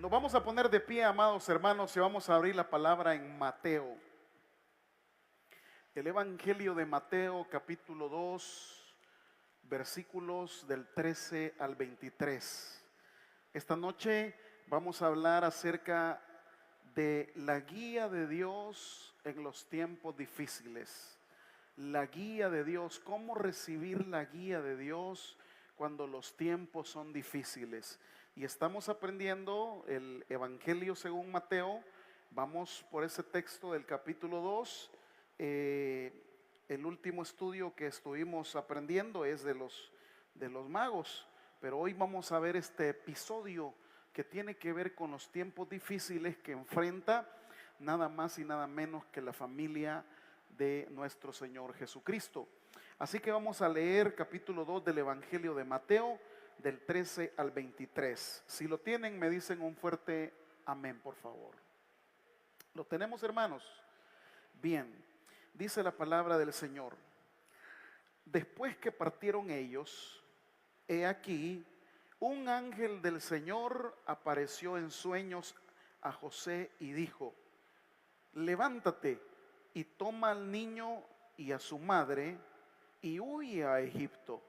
Nos vamos a poner de pie, amados hermanos, y vamos a abrir la palabra en Mateo. El Evangelio de Mateo, capítulo 2, versículos del 13 al 23. Esta noche vamos a hablar acerca de la guía de Dios en los tiempos difíciles. La guía de Dios, cómo recibir la guía de Dios cuando los tiempos son difíciles. Y estamos aprendiendo el Evangelio según Mateo. Vamos por ese texto del capítulo 2. El último estudio que estuvimos aprendiendo es de los magos, pero hoy vamos a ver este episodio que tiene que ver con los tiempos difíciles que enfrenta nada más y nada menos que la familia de nuestro Señor Jesucristo. Así que vamos a leer capítulo 2 del Evangelio de Mateo, del 13 al 23. Si lo tienen, me dicen un fuerte amén, por favor. ¿Lo tenemos, hermanos? Bien, dice la palabra del Señor. Después que partieron ellos, he aquí, un ángel del Señor apareció en sueños a José y dijo: levántate y toma al niño y a su madre y huye a Egipto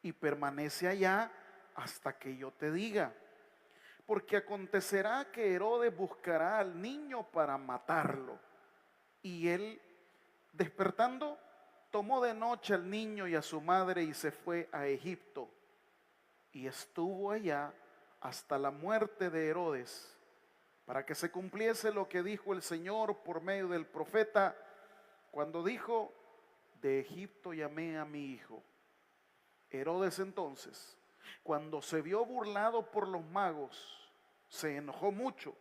y permanece allá hasta que yo te diga, porque acontecerá que Herodes buscará al niño para matarlo. Y él, despertando, tomó de noche al niño y a su madre y se fue a Egipto y estuvo allá hasta la muerte de Herodes, para que se cumpliese lo que dijo el Señor por medio del profeta, cuando dijo: de Egipto llamé a mi hijo. Herodes entonces, cuando se vio burlado por los magos, se enojó mucho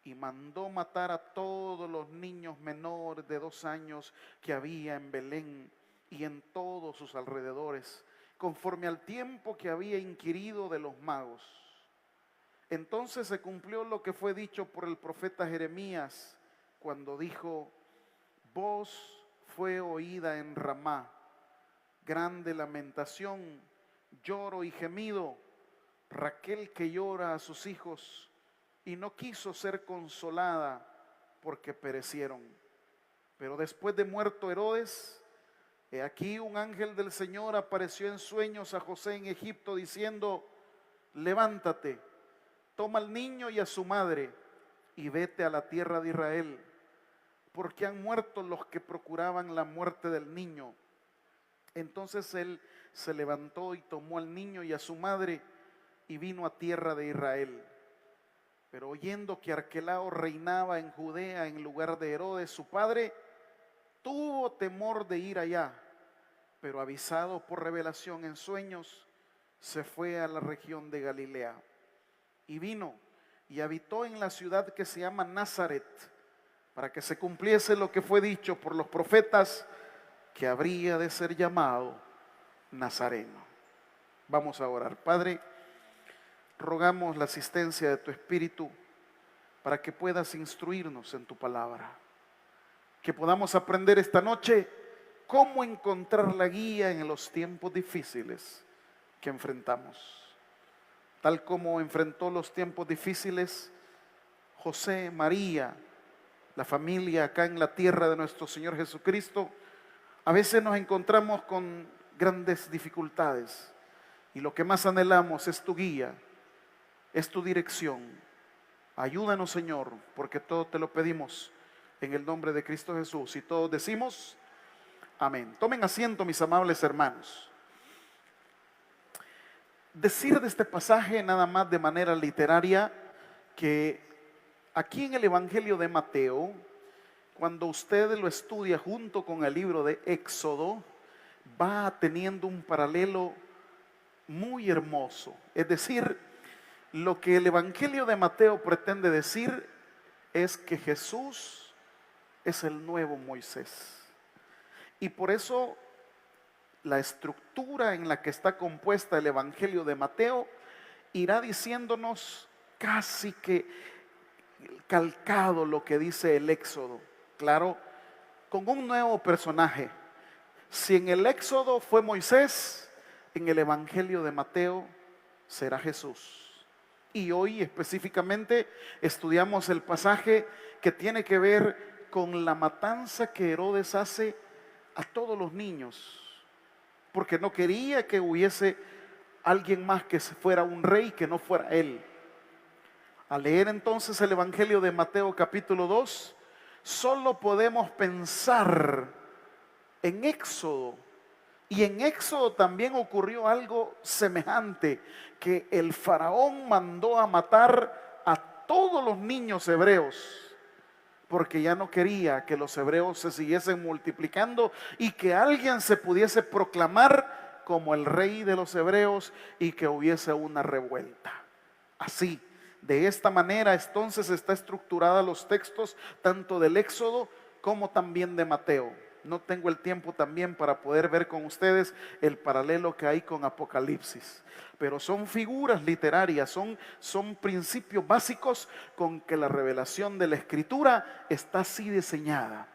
y mandó matar a todos los niños menores de 2 años que había en Belén y en todos sus alrededores, conforme al tiempo que había inquirido de los magos. Entonces se cumplió lo que fue dicho por el profeta Jeremías, cuando dijo: voz fue oída en Ramá, grande lamentación, lloro y gemido, Raquel que llora a sus hijos y no quiso ser consolada porque perecieron. Pero después de muerto Herodes, he aquí un ángel del Señor apareció en sueños a José en Egipto diciendo: levántate, toma al niño y a su madre y vete a la tierra de Israel, porque han muerto los que procuraban la muerte del niño. Entonces él se levantó y tomó al niño y a su madre y vino a tierra de Israel. Pero oyendo que Arquelao reinaba en Judea en lugar de Herodes su padre, tuvo temor de ir allá, pero avisado por revelación en sueños, se fue a la región de Galilea. Y vino y habitó en la ciudad que se llama Nazaret, para que se cumpliese lo que fue dicho por los profetas, que habría de ser llamado Nazareno. Vamos a orar. Padre, rogamos la asistencia de tu Espíritu para que puedas instruirnos en tu palabra, que podamos aprender esta noche cómo encontrar la guía en los tiempos difíciles que enfrentamos. Tal como enfrentó los tiempos difíciles José, María, la familia acá en la tierra de nuestro Señor Jesucristo, a veces nos encontramos con grandes dificultades y lo que más anhelamos es tu guía, es tu dirección. Ayúdanos, Señor, porque todo te lo pedimos en el nombre de Cristo Jesús. Y todos decimos amén. Tomen asiento, mis amables hermanos. Decir de este pasaje nada más de manera literaria que aquí en el Evangelio de Mateo, cuando usted lo estudia junto con el libro de Éxodo, va teniendo un paralelo muy hermoso. Es decir, lo que el Evangelio de Mateo pretende decir es que Jesús es el nuevo Moisés. Y por eso la estructura en la que está compuesta el Evangelio de Mateo irá diciéndonos casi que calcado lo que dice el Éxodo. Claro, con un nuevo personaje. Si en el Éxodo fue Moisés, en el Evangelio de Mateo será Jesús. Y hoy específicamente estudiamos el pasaje que tiene que ver con la matanza que Herodes hace a todos los niños, porque no quería que hubiese alguien más que fuera un rey que no fuera él. Al leer entonces el Evangelio de Mateo capítulo 2, solo podemos pensar en Éxodo. Y en Éxodo también ocurrió algo semejante, que el faraón mandó a matar a todos los niños hebreos, porque ya no quería que los hebreos se siguiesen multiplicando y que alguien se pudiese proclamar como el rey de los hebreos y que hubiese una revuelta. Así, de esta manera entonces está estructurada los textos tanto del Éxodo como también de Mateo. No tengo el tiempo también para poder ver con ustedes el paralelo que hay con Apocalipsis, pero son figuras literarias, son principios básicos con que la revelación de la Escritura está así diseñada.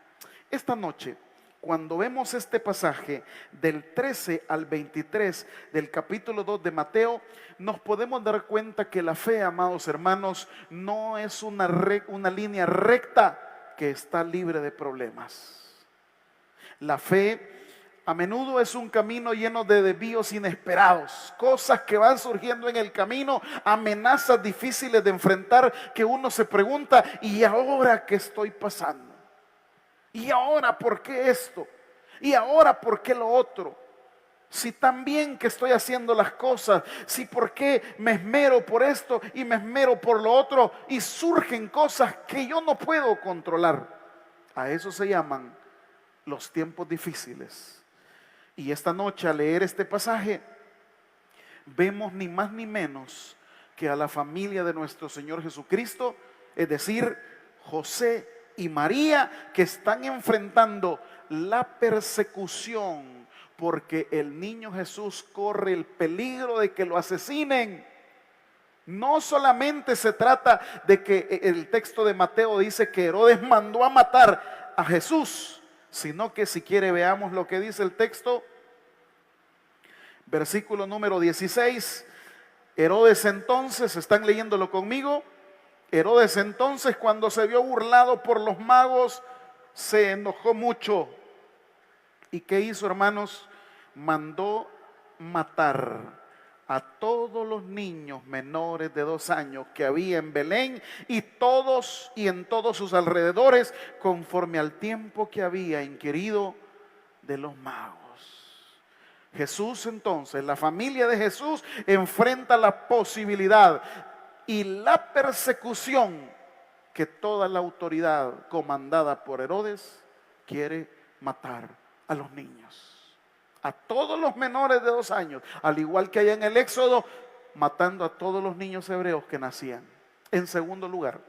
Esta noche, cuando vemos este pasaje del 13 al 23 del capítulo 2 de Mateo, nos podemos dar cuenta que la fe, amados hermanos, no es una línea recta que está libre de problemas. La fe a menudo es un camino lleno de desvíos inesperados, cosas que van surgiendo en el camino, amenazas difíciles de enfrentar que uno se pregunta, ¿y ahora qué estoy pasando? ¿Y ahora por qué esto? ¿Y ahora por qué lo otro? Si tan bien que estoy haciendo las cosas, si por qué me esmero por esto y me esmero por lo otro y surgen cosas que yo no puedo controlar. A eso se llaman los tiempos difíciles. Y esta noche al leer este pasaje vemos ni más ni menos que a la familia de nuestro Señor Jesucristo, es decir, José y María, que están enfrentando la persecución porque el niño Jesús corre el peligro de que lo asesinen. No solamente se trata de que el texto de Mateo dice que Herodes mandó a matar a Jesús, sino que si quiere veamos lo que dice el texto, versículo número 16. Herodes entonces, ¿están leyéndolo conmigo? Herodes entonces, cuando se vio burlado por los magos, se enojó mucho. ¿Y qué hizo, hermanos? Mandó matar a todos los niños menores de 2 años que había en Belén y en todos sus alrededores, conforme al tiempo que había inquirido de los magos. Jesús entonces, la familia de Jesús enfrenta la posibilidad y la persecución que toda la autoridad comandada por Herodes quiere matar a los niños, a todos los menores de 2 años, al igual que allá en el Éxodo, matando a todos los niños hebreos que nacían. En segundo lugar,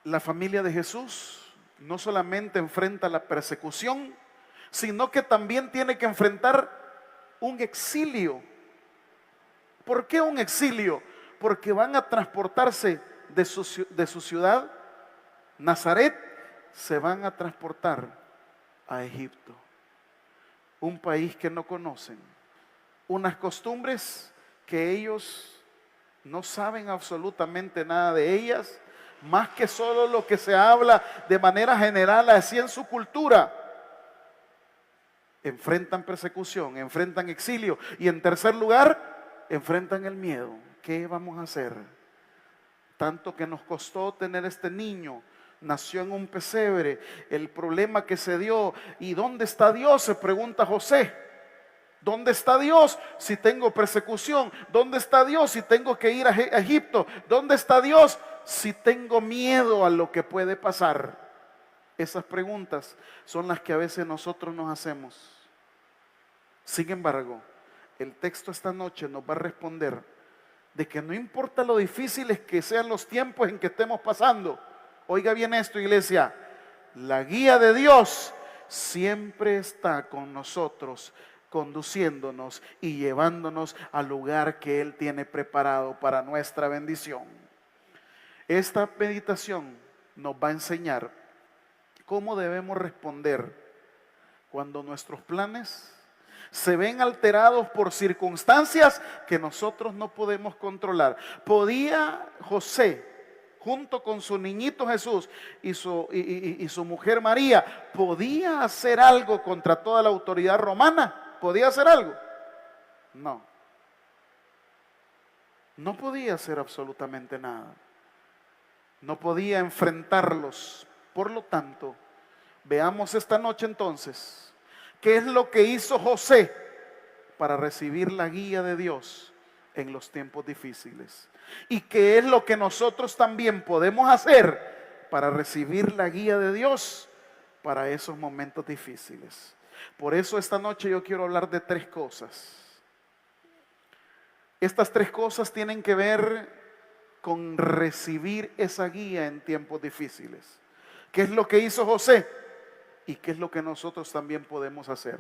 la familia de Jesús no solamente enfrenta la persecución, sino que también tiene que enfrentar un exilio. ¿Por qué un exilio? Porque van a transportarse de su ciudad, Nazaret, se van a transportar a Egipto, un país que no conocen, unas costumbres que ellos no saben absolutamente nada de ellas, más que solo lo que se habla de manera general así en su cultura. Enfrentan persecución, enfrentan exilio y en tercer lugar, enfrentan el miedo. ¿Qué vamos a hacer? Tanto que nos costó tener este niño, nació en un pesebre, el problema que se dio. ¿Y dónde está Dios?, se pregunta José. ¿Dónde está Dios si tengo persecución? ¿Dónde está Dios si tengo que ir a Egipto? ¿Dónde está Dios si tengo miedo a lo que puede pasar? Esas preguntas son las que a veces nosotros nos hacemos. Sin embargo, el texto esta noche nos va a responder de que no importa lo difíciles que sean los tiempos en que estemos pasando. Oiga bien esto, iglesia, la guía de Dios siempre está con nosotros, conduciéndonos y llevándonos al lugar que Él tiene preparado para nuestra bendición. Esta meditación nos va a enseñar cómo debemos responder cuando nuestros planes, Se ven alterados por circunstancias que nosotros no podemos controlar. ¿Podía José, junto con su niñito Jesús y su mujer María, podía hacer algo contra toda la autoridad romana? ¿Podía hacer algo? No. No podía hacer absolutamente nada. No podía enfrentarlos. Por lo tanto, veamos esta noche entonces, ¿qué es lo que hizo José para recibir la guía de Dios en los tiempos difíciles? ¿Y qué es lo que nosotros también podemos hacer para recibir la guía de Dios para esos momentos difíciles? Por eso esta noche yo quiero hablar de 3 cosas. Estas 3 cosas tienen que ver con recibir esa guía en tiempos difíciles. ¿Qué es lo que hizo José? ¿Y qué es lo que nosotros también podemos hacer?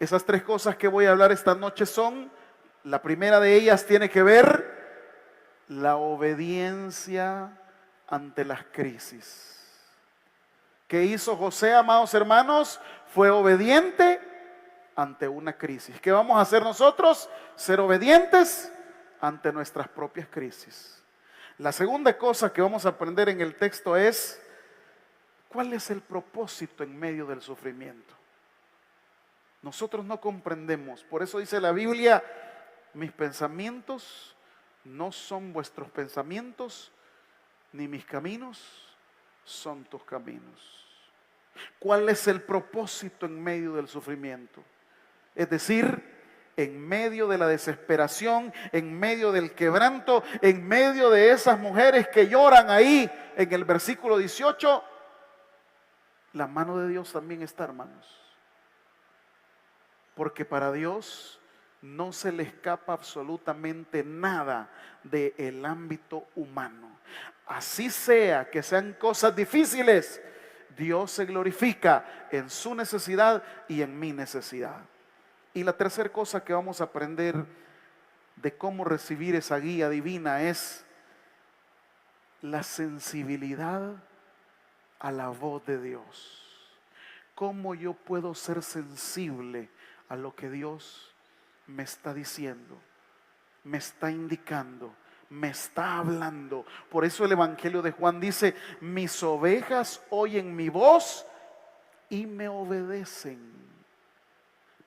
Esas 3 cosas que voy a hablar esta noche son, la primera de ellas tiene que ver la obediencia ante las crisis. ¿Qué hizo José, amados hermanos? Fue obediente ante una crisis. ¿Qué vamos a hacer nosotros? Ser obedientes ante nuestras propias crisis. La segunda cosa que vamos a aprender en el texto es, ¿cuál es el propósito en medio del sufrimiento? Nosotros no comprendemos. Por eso dice la Biblia, mis pensamientos no son vuestros pensamientos, ni mis caminos son tus caminos. ¿Cuál es el propósito en medio del sufrimiento? Es decir, en medio de la desesperación, en medio del quebranto, en medio de esas mujeres que lloran ahí en el versículo 18, la mano de Dios también está, hermanos. Porque para Dios no se le escapa absolutamente nada del ámbito humano. Así sea que sean cosas difíciles, Dios se glorifica en su necesidad y en mi necesidad. Y la tercera cosa que vamos a aprender de cómo recibir esa guía divina es la sensibilidad a la voz de Dios. ¿Cómo yo puedo ser sensible a lo que Dios me está diciendo, me está indicando, me está hablando? Por eso el Evangelio de Juan dice, mis ovejas oyen mi voz y me obedecen.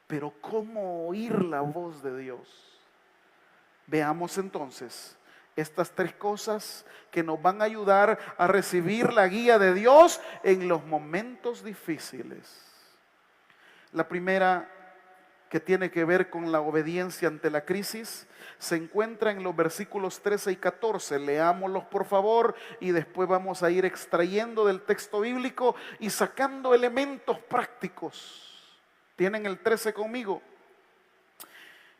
Pero ¿cómo oír la voz de Dios? Veamos entonces estas 3 cosas que nos van a ayudar a recibir la guía de Dios en los momentos difíciles. La primera, que tiene que ver con la obediencia ante la crisis, se encuentra en los versículos 13 y 14. Leámoslos por favor y después vamos a ir extrayendo del texto bíblico y sacando elementos prácticos. ¿Tienen el 13 conmigo?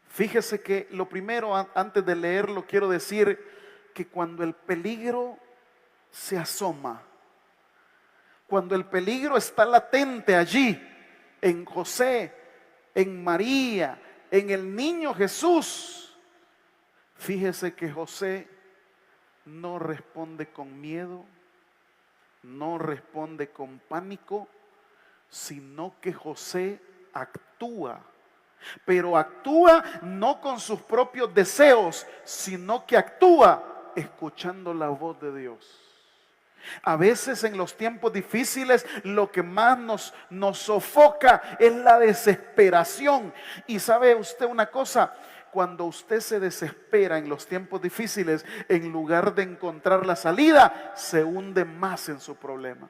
Fíjese que lo primero, antes de leerlo, quiero decir que cuando el peligro se asoma, cuando el peligro está latente allí, en José, en María, en el niño Jesús, fíjese que José no responde con miedo, no responde con pánico, sino que José actúa, pero actúa no con sus propios deseos, sino que actúa escuchando la voz de Dios. A veces en los tiempos difíciles lo que más nos sofoca es la desesperación. Y sabe usted una cosa, cuando usted se desespera en los tiempos difíciles, en lugar de encontrar la salida, se hunde más en su problema.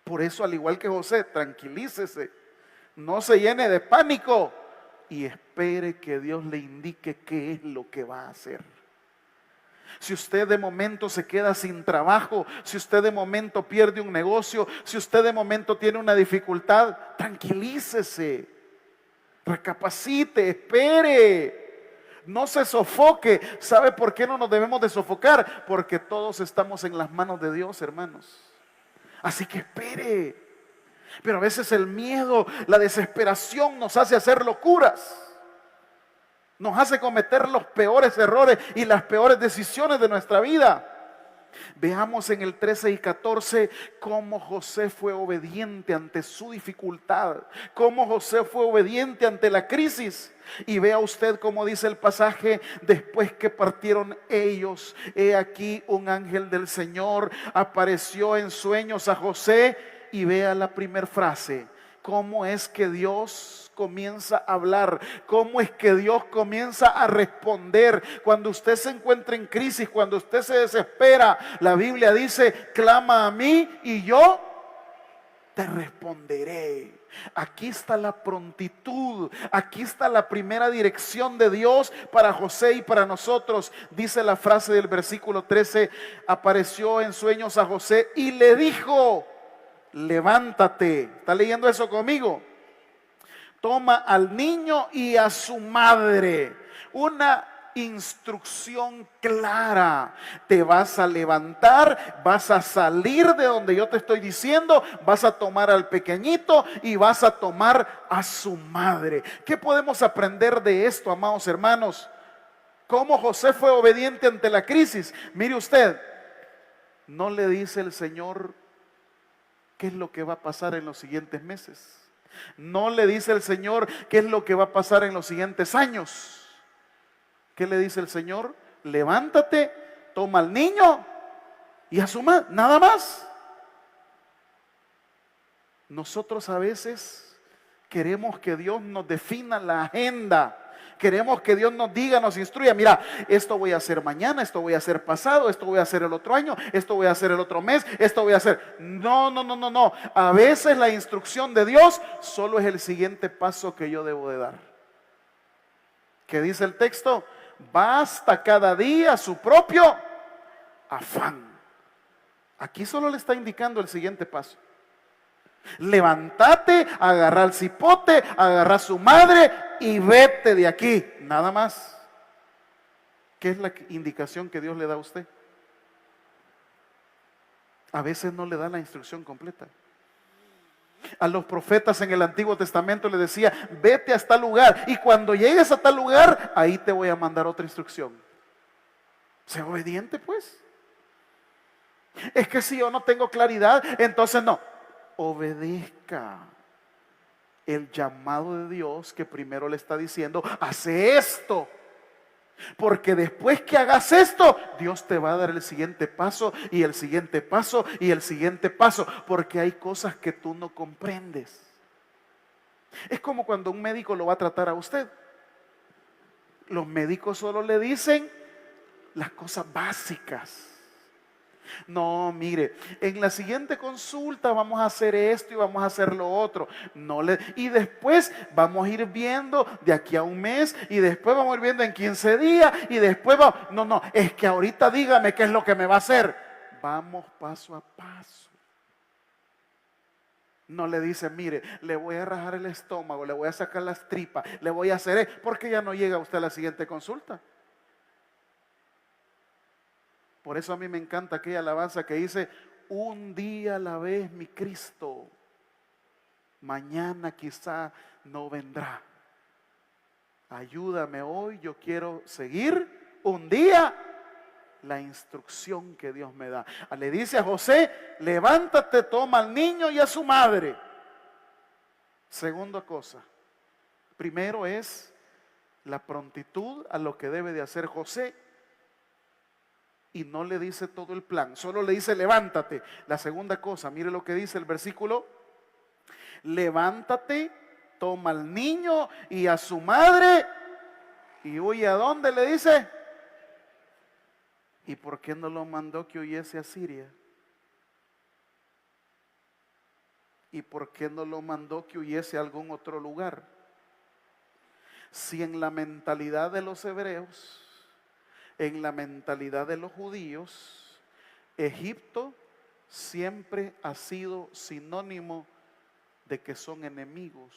Por eso, al igual que José, tranquilícese. No se llene de pánico y espere que Dios le indique qué es lo que va a hacer. Si usted de momento se queda sin trabajo, si usted de momento pierde un negocio, si usted de momento tiene una dificultad, tranquilícese, recapacite, espere, no se sofoque. ¿Sabe por qué no nos debemos de sofocar? Porque todos estamos en las manos de Dios, hermanos. Así que espere. Pero a veces el miedo, la desesperación nos hace hacer locuras. Nos hace cometer los peores errores y las peores decisiones de nuestra vida. Veamos en el 13 y 14 cómo José fue obediente ante su dificultad, cómo José fue obediente ante la crisis. Y vea usted cómo dice el pasaje: después que partieron ellos, he aquí un ángel del Señor apareció en sueños a José. Y vea la primera frase: cómo es que Dios comienza a hablar, cómo es que Dios comienza a responder. Cuando usted se encuentra en crisis, cuando usted se desespera, la Biblia dice: clama a mí y yo te responderé. Aquí está la prontitud, aquí está la primera dirección de Dios para José y para nosotros. Dice la frase del versículo 13: apareció en sueños a José y le dijo: levántate. ¿Está leyendo eso conmigo? Toma al niño y a su madre. Una instrucción clara: te vas a levantar, vas a salir de donde yo te estoy diciendo, vas a tomar al pequeñito y vas a tomar a su madre. ¿Qué podemos aprender de esto, amados hermanos? ¿Cómo José fue obediente ante la crisis? Mire usted, no le dice el Señor qué es lo que va a pasar en los siguientes meses. No le dice el Señor qué es lo que va a pasar en los siguientes años. ¿Qué le dice el Señor? Levántate, toma al niño y a su madre, nada más. Nosotros a veces queremos que Dios nos defina la agenda. Queremos que Dios nos diga, nos instruya: mira, esto voy a hacer mañana, esto voy a hacer pasado, esto voy a hacer el otro año, esto voy a hacer el otro mes, esto voy a hacer. No. A veces la instrucción de Dios solo es el siguiente paso que yo debo de dar. ¿Qué dice el texto? Basta cada día su propio afán. Aquí solo le está indicando el siguiente paso: levántate, agarra al cipote, agarra a su madre y vete de aquí, nada más. ¿Qué es la indicación que Dios le da a usted? A veces no le da la instrucción completa. A los profetas en el Antiguo Testamento le decía: vete a tal lugar, y cuando llegues a tal lugar, ahí te voy a mandar otra instrucción. Sea obediente, pues. Es que si yo no tengo claridad, entonces no. Obedezca el llamado de Dios, que primero le está diciendo: hace esto, porque después que hagas esto, Dios te va a dar el siguiente paso y el siguiente paso y el siguiente paso, porque hay cosas que tú no comprendes. Es como cuando un médico lo va a tratar a usted. Los médicos solo le dicen las cosas básicas. No, mire, en la siguiente consulta vamos a hacer esto y vamos a hacer lo otro. Y después vamos a ir viendo de aquí a un mes, y después vamos a ir viendo en 15 días, y después vamos. No, es que ahorita dígame qué es lo que me va a hacer. Vamos paso a paso. No le dice: mire, le voy a rajar el estómago, le voy a sacar las tripas, le voy a hacer esto, porque ya no llega usted a la siguiente consulta. Por eso a mí me encanta aquella alabanza que dice: un día a la vez, mi Cristo, mañana quizá no vendrá. Ayúdame hoy, yo quiero seguir un día la instrucción que Dios me da. Le dice a José: levántate, toma al niño y a su madre. Segunda cosa, primero es la prontitud a lo que debe de hacer José. Y no le dice todo el plan, solo le dice: levántate. La segunda cosa, mire lo que dice el versículo: levántate, toma al niño y a su madre y huye. ¿A dónde le dice? ¿Y por qué no lo mandó que huyese a Siria? ¿Y por qué no lo mandó que huyese a algún otro lugar? Si en la mentalidad de los hebreos, en la mentalidad de los judíos, Egipto siempre ha sido sinónimo de que son enemigos.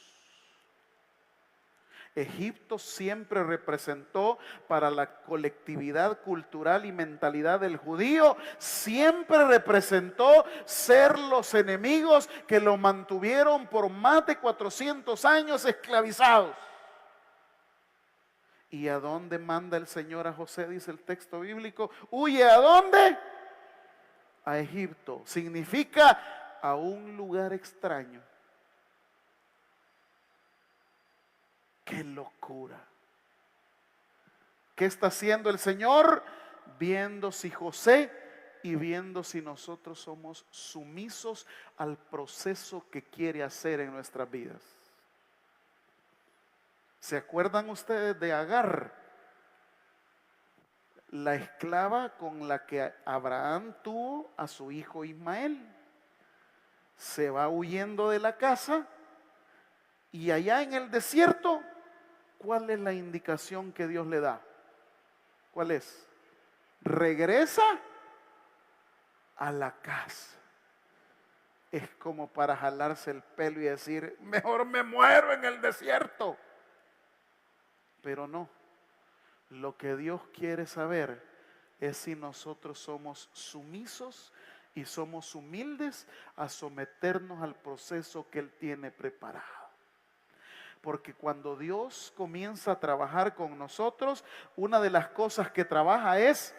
Egipto siempre representó para la colectividad cultural y mentalidad del judío, siempre representó ser los enemigos que lo mantuvieron por más de 400 años esclavizados. ¿Y a dónde manda el Señor a José? Dice el texto bíblico. ¿Huye a dónde? a Egipto. Significa a un lugar extraño. ¡Qué locura! ¿Qué está haciendo el Señor? Viendo si José y viendo si nosotros somos sumisos al proceso que quiere hacer en nuestras vidas. ¿Se acuerdan ustedes de Agar? La esclava con la que Abraham tuvo a su hijo Ismael. Se va huyendo de la casa y allá en el desierto, ¿cuál es la indicación que Dios le da? ¿Cuál es? Regresa a la casa. Es como para jalarse el pelo y decir, mejor me muero en el desierto. Pero no. Lo que Dios quiere saber es si nosotros somos sumisos y somos humildes a someternos al proceso que Él tiene preparado. Porque cuando Dios comienza a trabajar con nosotros, una de las cosas que trabaja es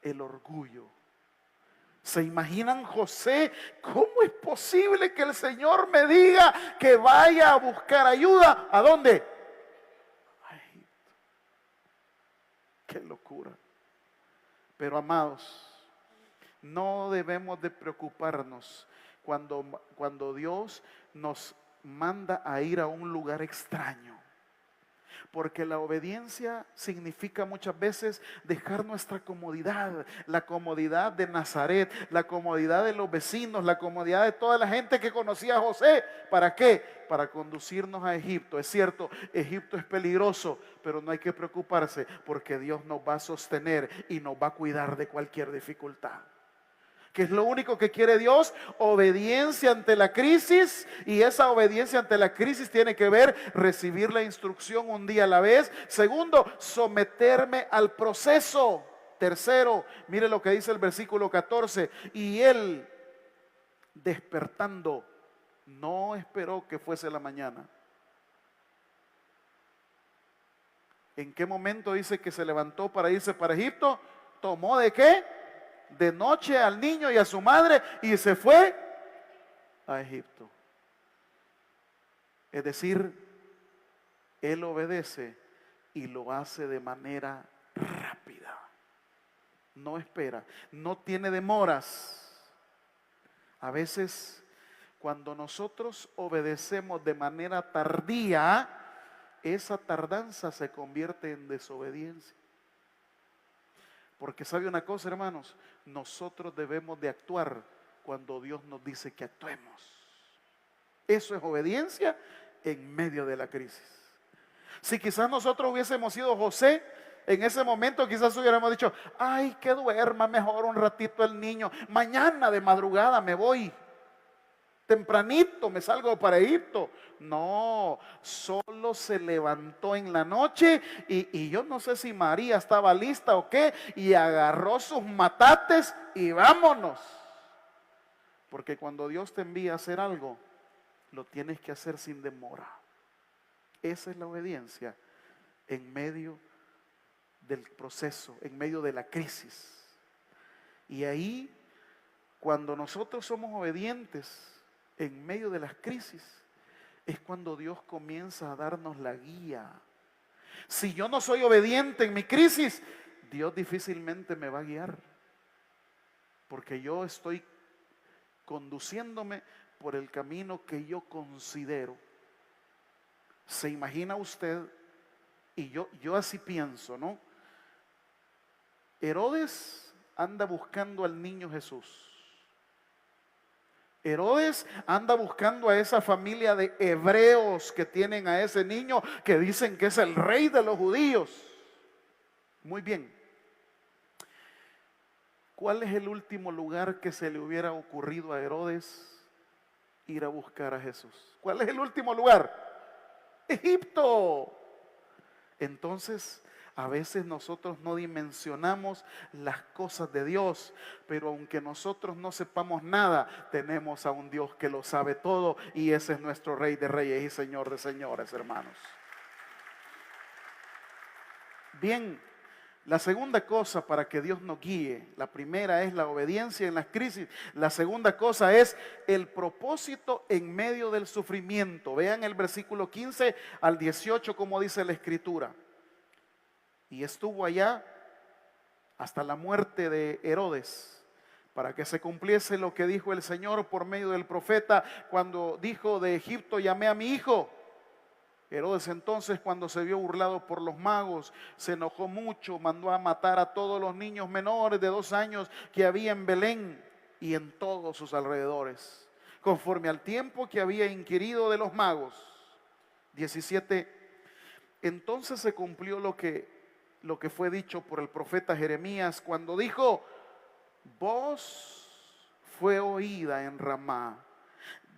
el orgullo. ¿Se imaginan José? ¿Cómo es posible que el Señor me diga que vaya a buscar ayuda? ¿A dónde? A Egipto. ¡Qué locura! Pero amados, no debemos de preocuparnos cuando Dios nos manda a ir a un lugar extraño. Porque la obediencia significa muchas veces dejar nuestra comodidad, la comodidad de Nazaret, la comodidad de los vecinos, la comodidad de toda la gente que conocía a José. ¿Para qué? Para conducirnos a Egipto. Es cierto, Egipto es peligroso, pero no hay que preocuparse porque Dios nos va a sostener y nos va a cuidar de cualquier dificultad. ¿Qué es lo único que quiere Dios? Obediencia ante la crisis, y esa obediencia ante la crisis tiene que ver recibir la instrucción un día a la vez. Segundo, someterme al proceso. Tercero, mire lo que dice el versículo 14, y él despertando no esperó que fuese la mañana. ¿En qué momento dice que se levantó para irse para Egipto? ¿Tomó de qué? De noche al niño y a su madre y se fue a Egipto. Es decir, él obedece y lo hace de manera rápida. No espera, no tiene demoras. A veces, cuando nosotros obedecemos de manera tardía, esa tardanza se convierte en desobediencia. Porque sabe una cosa, hermanos, nosotros debemos de actuar cuando Dios nos dice que actuemos. Eso es obediencia en medio de la crisis. Si quizás nosotros hubiésemos sido José, en ese momento quizás hubiéramos dicho, ay, que duerma mejor un ratito el niño, mañana de madrugada me voy, tempranito me salgo para Egipto. No, solo se levantó en la noche y yo no sé si María estaba lista o qué, y agarró sus matates y vámonos. Porque cuando Dios te envía a hacer algo, lo tienes que hacer sin demora. Esa es la obediencia en medio del proceso, en medio de la crisis. Y ahí, cuando nosotros somos obedientes en medio de las crisis, es cuando Dios comienza a darnos la guía. Si yo no soy obediente en mi crisis, Dios difícilmente me va a guiar, porque yo estoy conduciéndome por el camino que yo considero. ¿Se imagina usted? Y yo así pienso, ¿no? Herodes anda buscando al niño Jesús. Herodes anda buscando a esa familia de hebreos que tienen a ese niño que dicen que es el rey de los judíos. Muy bien. ¿Cuál es el último lugar que se le hubiera ocurrido a Herodes ir a buscar a Jesús? ¿Cuál es el último lugar? Egipto. Entonces, a veces nosotros no dimensionamos las cosas de Dios, pero aunque nosotros no sepamos nada, tenemos a un Dios que lo sabe todo, y ese es nuestro Rey de Reyes y Señor de Señores, hermanos. Bien, La segunda cosa para que Dios nos guíe, la primera es la obediencia en las crisis. La segunda cosa es el propósito en medio del sufrimiento. Vean el versículo 15 al 18 como dice la Escritura. Y estuvo allá hasta la muerte de Herodes, para que se cumpliese lo que dijo el Señor por medio del profeta cuando dijo: de Egipto llamé a mi hijo. Herodes entonces, cuando se vio burlado por los magos, se enojó mucho, mandó a matar a todos los niños menores de 2 años que había en Belén y en todos sus alrededores, conforme al tiempo que había inquirido de los magos. 17. Entonces se cumplió lo que fue dicho por el profeta Jeremías cuando dijo: voz fue oída en Ramá,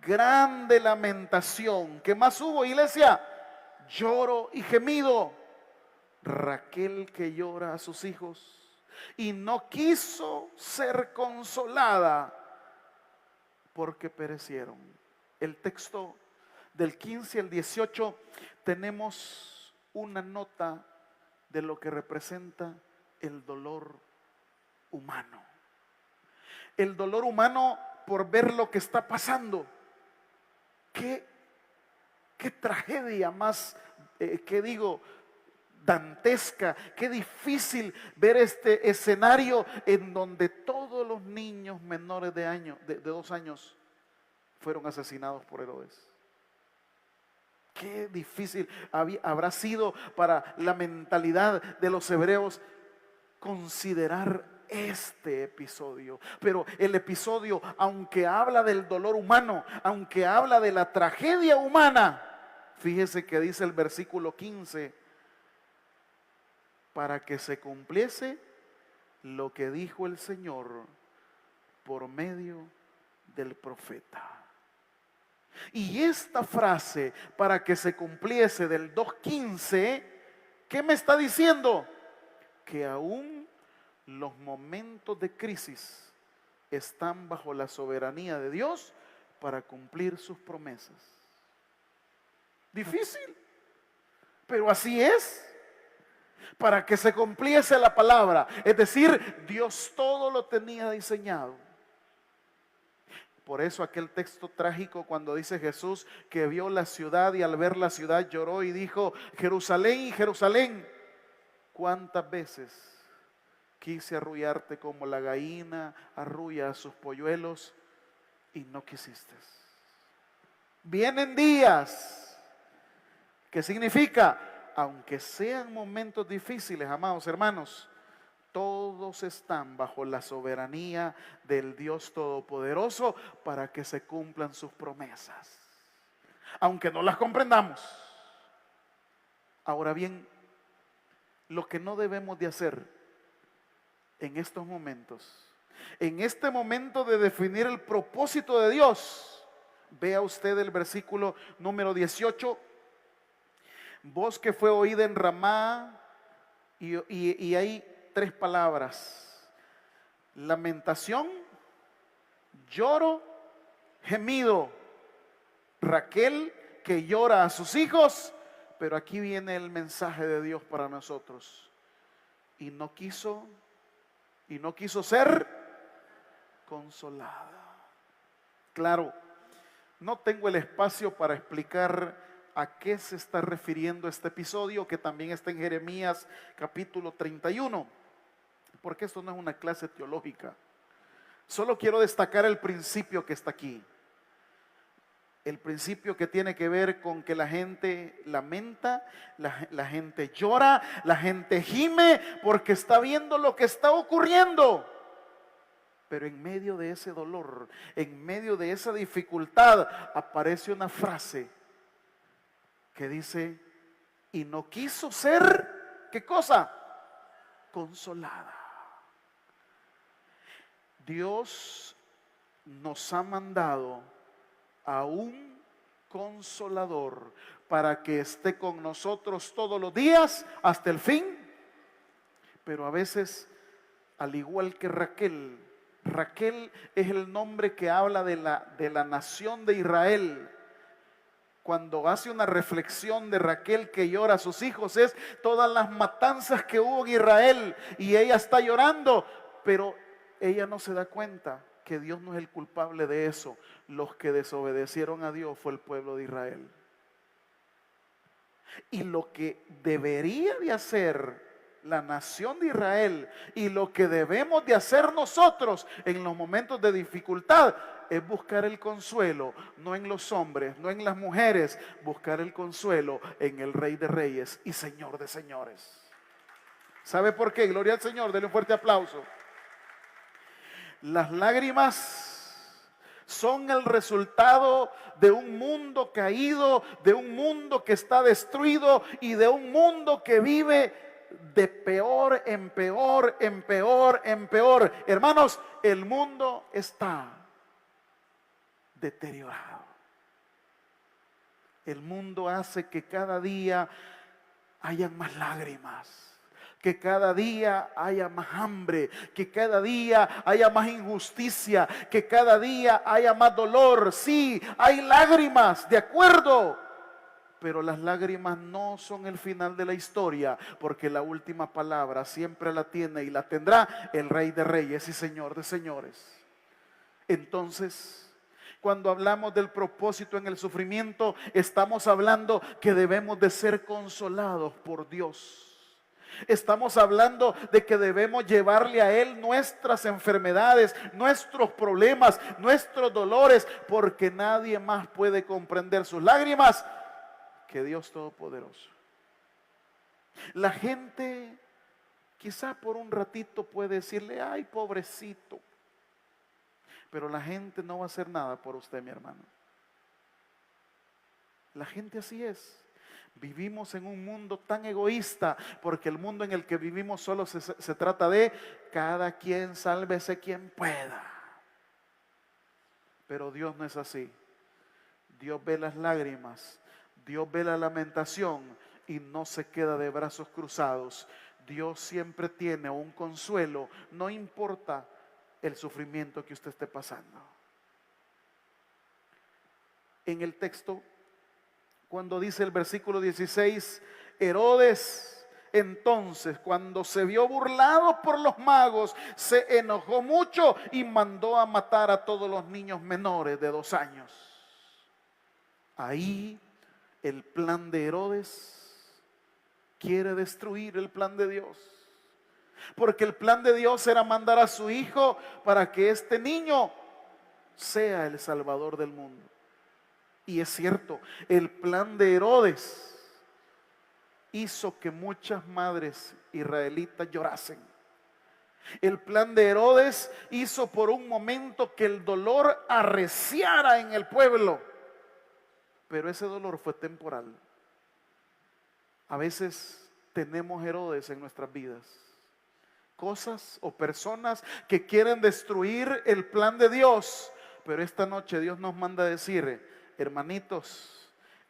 grande lamentación. ¿Qué más hubo, iglesia? Lloro y gemido. Raquel que llora a sus hijos y no quiso ser consolada porque perecieron. El texto del 15 al 18 tenemos una nota de lo que representa el dolor humano. El dolor humano por ver lo que está pasando. Qué tragedia más, dantesca. Qué difícil ver este escenario en donde todos los niños menores de 2 años fueron asesinados por Herodes. Qué difícil habrá sido para la mentalidad de los hebreos considerar este episodio. Pero el episodio, aunque habla del dolor humano, aunque habla de la tragedia humana, fíjese que dice el versículo 15: para que se cumpliese lo que dijo el Señor por medio del profeta. Y esta frase, para que se cumpliese, del 2:15, ¿qué me está diciendo? Que aún los momentos de crisis están bajo la soberanía de Dios para cumplir sus promesas. Difícil, pero así es. Para que se cumpliese la palabra, es decir, Dios todo lo tenía diseñado. Por eso aquel texto trágico cuando dice Jesús que vio la ciudad y al ver la ciudad lloró y dijo: Jerusalén, Jerusalén, ¿cuántas veces quise arrullarte como la gallina arrulla a sus polluelos y no quisiste? Vienen días, ¿qué significa? Aunque sean momentos difíciles, amados hermanos, todos están bajo la soberanía del Dios Todopoderoso para que se cumplan sus promesas, aunque no las comprendamos. Ahora bien, lo que no debemos de hacer en estos momentos, en este momento de definir el propósito de Dios, vea usted el versículo número 18: voz que fue oída en Ramá, y hay 3 palabras: lamentación, lloro, gemido. Raquel que llora a sus hijos, pero aquí viene el mensaje de Dios para nosotros: y no quiso ser consolada. Claro, no tengo el espacio para explicar a qué se está refiriendo este episodio, que también está en Jeremías capítulo 31, porque esto no es una clase teológica. Solo quiero destacar el principio que está aquí. El principio que tiene que ver con que la gente lamenta, la gente llora, la gente gime porque está viendo lo que está ocurriendo. Pero en medio de ese dolor, en medio de esa dificultad, aparece una frase que dice: y no quiso ser, ¿qué cosa? Consolada. Dios nos ha mandado a un consolador para que esté con nosotros todos los días hasta el fin. Pero a veces, al igual que Raquel es el nombre que habla de la nación de Israel. cuando hace una reflexión de Raquel que llora a sus hijos, es todas las matanzas que hubo en Israel y ella está llorando, pero ella no se da cuenta que Dios no es el culpable de eso. Los que desobedecieron a Dios fue el pueblo de Israel. Y lo que debería de hacer la nación de Israel y lo que debemos de hacer nosotros en los momentos de dificultad es buscar el consuelo, no en los hombres, no en las mujeres, buscar el consuelo en el Rey de Reyes y Señor de Señores. ¿Sabe por qué? Gloria al Señor, denle un fuerte aplauso. Las lágrimas son el resultado de un mundo caído, de un mundo que está destruido y de un mundo que vive de peor en peor, en peor, en peor. Hermanos, el mundo está deteriorado. El mundo hace que cada día haya más lágrimas, que cada día haya más hambre, que cada día haya más injusticia, que cada día haya más dolor. Sí, hay lágrimas, de acuerdo. Pero las lágrimas no son el final de la historia, porque la última palabra siempre la tiene y la tendrá el Rey de Reyes y Señor de Señores. Entonces, cuando hablamos del propósito en el sufrimiento, estamos hablando que debemos de ser consolados por Dios. Estamos hablando de que debemos llevarle a Él nuestras enfermedades, nuestros problemas, nuestros dolores, porque nadie más puede comprender sus lágrimas que Dios Todopoderoso. La gente quizá por un ratito puede decirle, ay, pobrecito, pero la gente no va a hacer nada por usted, mi hermano. La gente así es. Vivimos en un mundo tan egoísta, porque el mundo en el que vivimos solo se trata de cada quien sálvese quien pueda. Pero Dios no es así. Dios ve las lágrimas, Dios ve la lamentación y no se queda de brazos cruzados. Dios siempre tiene un consuelo, no importa el sufrimiento que usted esté pasando. En el texto, cuando dice el versículo 16, Herodes entonces, cuando se vio burlado por los magos, se enojó mucho y mandó a matar a todos los niños menores de 2 años. Ahí el plan de Herodes quiere destruir el plan de Dios. Porque el plan de Dios era mandar a su hijo para que este niño sea el salvador del mundo. Y es cierto, el plan de Herodes hizo que muchas madres israelitas llorasen. El plan de Herodes hizo por un momento que el dolor arreciara en el pueblo. Pero ese dolor fue temporal. A veces tenemos Herodes en nuestras vidas. Cosas o personas que quieren destruir el plan de Dios. Pero esta noche Dios nos manda a decir, hermanitos,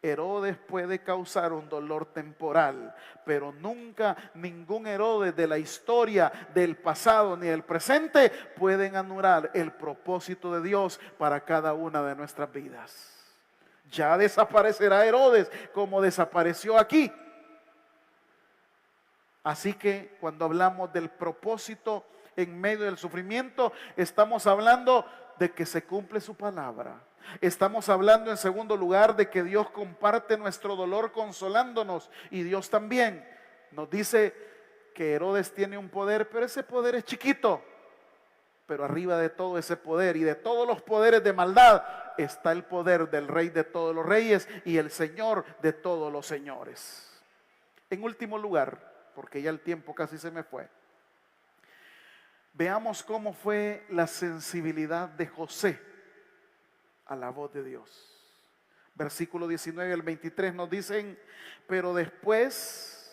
Herodes puede causar un dolor temporal, pero nunca ningún Herodes de la historia, del pasado ni del presente pueden anular el propósito de Dios para cada una de nuestras vidas. Ya desaparecerá Herodes como desapareció aquí. Así que cuando hablamos del propósito en medio del sufrimiento, estamos hablando de que se cumple su palabra. Estamos hablando en segundo lugar de que Dios comparte nuestro dolor consolándonos, y Dios también nos dice que Herodes tiene un poder, pero ese poder es chiquito. Pero arriba de todo ese poder y de todos los poderes de maldad está el poder del Rey de todos los reyes y el Señor de todos los señores. En último lugar, porque ya el tiempo casi se me fue, veamos cómo fue la sensibilidad de José a la voz de Dios. Versículo 19 al 23 nos dicen, pero después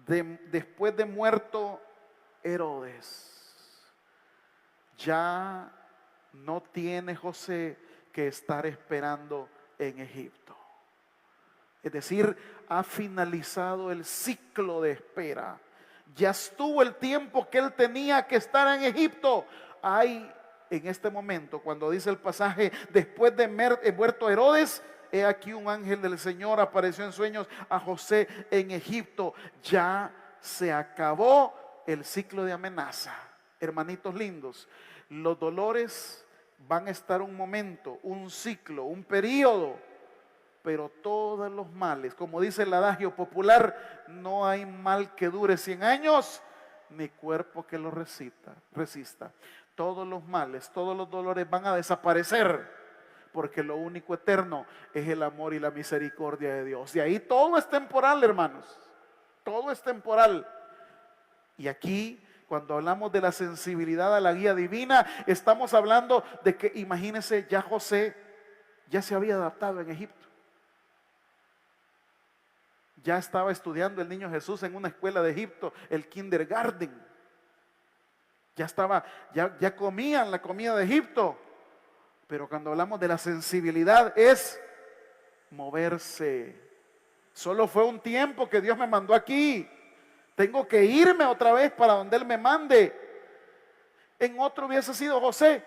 de muerto Herodes, ya no tiene José que estar esperando en Egipto. Es decir, ha finalizado el ciclo de espera. Ya estuvo el tiempo que él tenía que estar en Egipto. Hay en este momento, cuando dice el pasaje, después de muerto Herodes, he aquí un ángel del Señor apareció en sueños a José en Egipto. Ya se acabó el ciclo de amenaza. Hermanitos lindos, los dolores van a estar un momento, un ciclo, un periodo, pero todos los males, como dice el adagio popular, no hay mal que dure 100 años, ni cuerpo que lo resista. Todos los males, todos los dolores van a desaparecer, porque lo único eterno es el amor y la misericordia de Dios. Y ahí todo es temporal, hermanos, todo es temporal. Y aquí, cuando hablamos de la sensibilidad a la guía divina, estamos hablando de que, imagínense, ya José ya se había adaptado en Egipto. Ya estaba estudiando el niño Jesús en una escuela de Egipto, el kindergarten. Ya comían la comida de Egipto. Pero cuando hablamos de la sensibilidad es moverse. Solo fue un tiempo que Dios me mandó aquí. Tengo que irme otra vez para donde Él me mande. En otro hubiese sido José.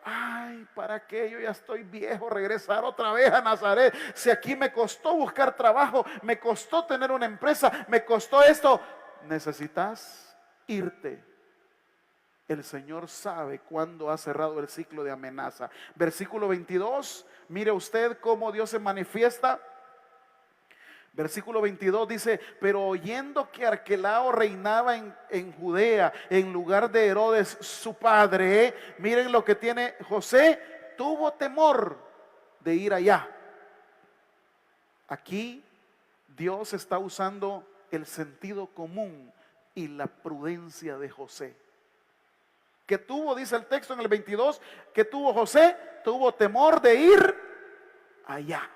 Ay, ¿para qué? Yo ya estoy viejo, regresar otra vez a Nazaret. Si aquí me costó buscar trabajo, me costó tener una empresa, me costó esto. Necesitas irte. El Señor sabe cuándo ha cerrado el ciclo de amenaza. Versículo 22, mire usted cómo Dios se manifiesta. Versículo 22 dice, pero oyendo que Arquelao reinaba en Judea en lugar de Herodes su padre, miren lo que tiene José, tuvo temor de ir allá. Aquí Dios está usando el sentido común y la prudencia de José. Que tuvo, dice el texto en el 22, que tuvo José, tuvo temor de ir allá.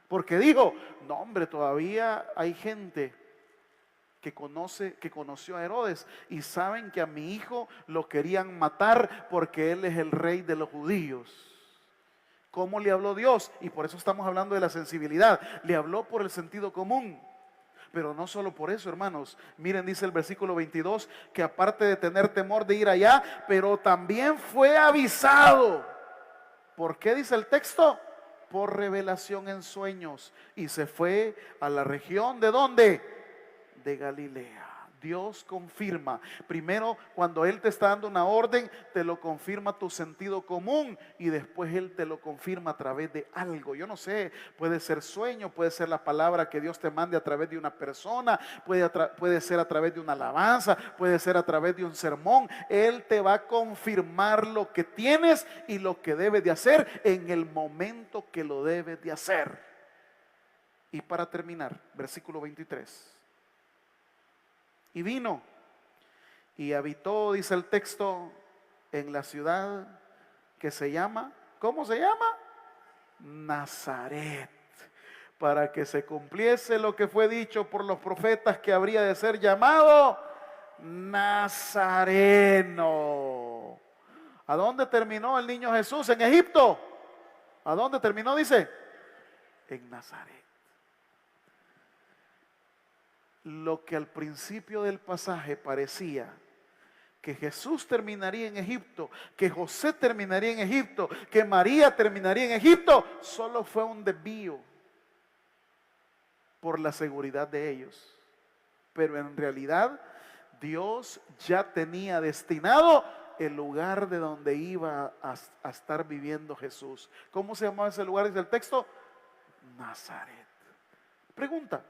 Porque dijo, no hombre, todavía hay gente que conoció a Herodes y saben que a mi hijo lo querían matar porque él es el rey de los judíos. ¿Cómo le habló Dios? Y por eso estamos hablando de la sensibilidad. Le habló por el sentido común. Pero no solo por eso, hermanos. Miren, dice el versículo 22, que aparte de tener temor de ir allá, pero también fue avisado. ¿Por qué dice el texto? Por revelación en sueños. Y se fue a la región, ¿de dónde? De Galilea. Dios confirma. Primero, cuando Él te está dando una orden, te lo confirma tu sentido común y después Él te lo confirma a través de algo. Yo no sé, puede ser sueño, puede ser la palabra que Dios te mande a través de una persona, puede ser a través de una alabanza, puede ser a través de un sermón. Él te va a confirmar lo que tienes y lo que debes de hacer en el momento que lo debes de hacer. Y para terminar, versículo 23. Y vino y habitó, dice el texto, en la ciudad que se llama, ¿cómo se llama? Nazaret, para que se cumpliese lo que fue dicho por los profetas, que habría de ser llamado Nazareno. ¿A dónde terminó el niño Jesús? En Egipto. ¿A dónde terminó? Dice, en Nazaret. Lo que al principio del pasaje parecía que Jesús terminaría en Egipto, que José terminaría en Egipto, que María terminaría en Egipto, solo fue un desvío por la seguridad de ellos. Pero en realidad Dios ya tenía destinado el lugar de donde iba a estar viviendo Jesús. ¿Cómo se llamaba ese lugar? Dice el texto, Nazaret. Pregunta,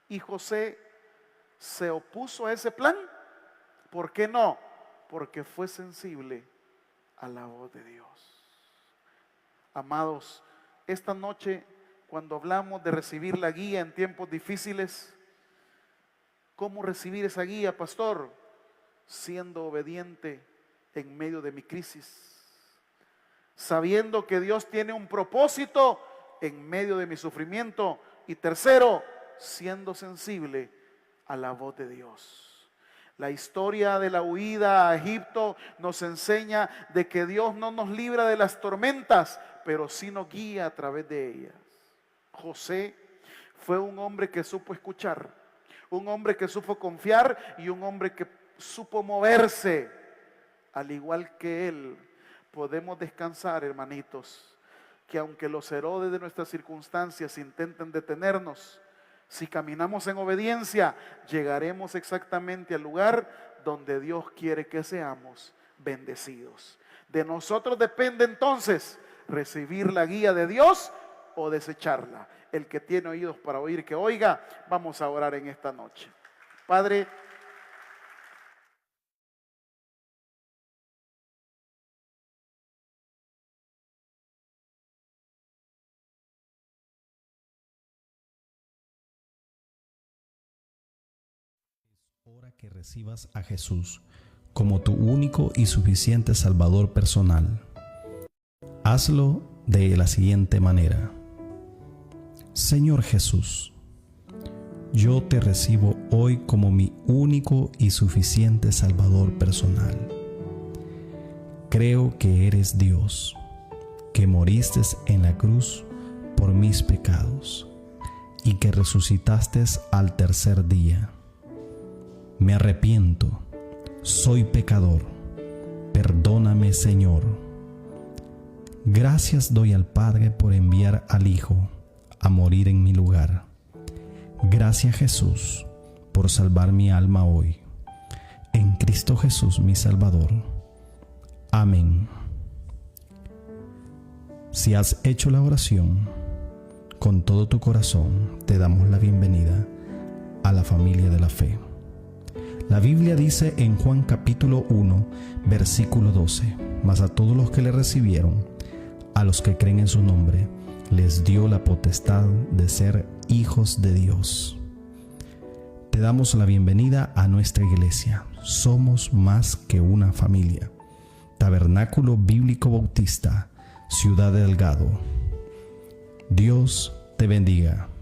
¿y José se opuso a ese plan? ¿Por qué no? Porque fue sensible a la voz de Dios. Amados, esta noche, cuando hablamos de recibir la guía en tiempos difíciles, ¿cómo recibir esa guía, pastor? Siendo obediente en medio de mi crisis, sabiendo que Dios tiene un propósito en medio de mi sufrimiento, y tercero, siendo sensible a la voz de Dios. La historia de la huida a Egipto nos enseña de que Dios no nos libra de las tormentas, pero sí nos guía a través de ellas. José fue un hombre que supo escuchar, un hombre que supo confiar y un hombre que supo moverse. Al igual que él, podemos descansar, hermanitos, que aunque los Herodes de nuestras circunstancias intenten detenernos, si caminamos en obediencia, llegaremos exactamente al lugar donde Dios quiere que seamos bendecidos. De nosotros depende entonces recibir la guía de Dios o desecharla. El que tiene oídos para oír, que oiga. Vamos a orar en esta noche. Padre, hora que recibas a Jesús como tu único y suficiente Salvador personal. Hazlo de la siguiente manera. Señor Jesús, yo te recibo hoy como mi único y suficiente Salvador personal. Creo que eres Dios, que moriste en la cruz por mis pecados y que resucitaste al tercer día. Me arrepiento, soy pecador, perdóname, Señor. Gracias doy al Padre por enviar al Hijo a morir en mi lugar. Gracias, Jesús, por salvar mi alma hoy. En Cristo Jesús, mi Salvador. Amén. Si has hecho la oración con todo tu corazón, te damos la bienvenida a la familia de la fe. La Biblia dice en Juan capítulo 1, versículo 12, mas a todos los que le recibieron, a los que creen en su nombre, les dio la potestad de ser hijos de Dios. Te damos la bienvenida a nuestra iglesia. Somos más que una familia. Tabernáculo Bíblico Bautista, Ciudad Delgado. Dios te bendiga.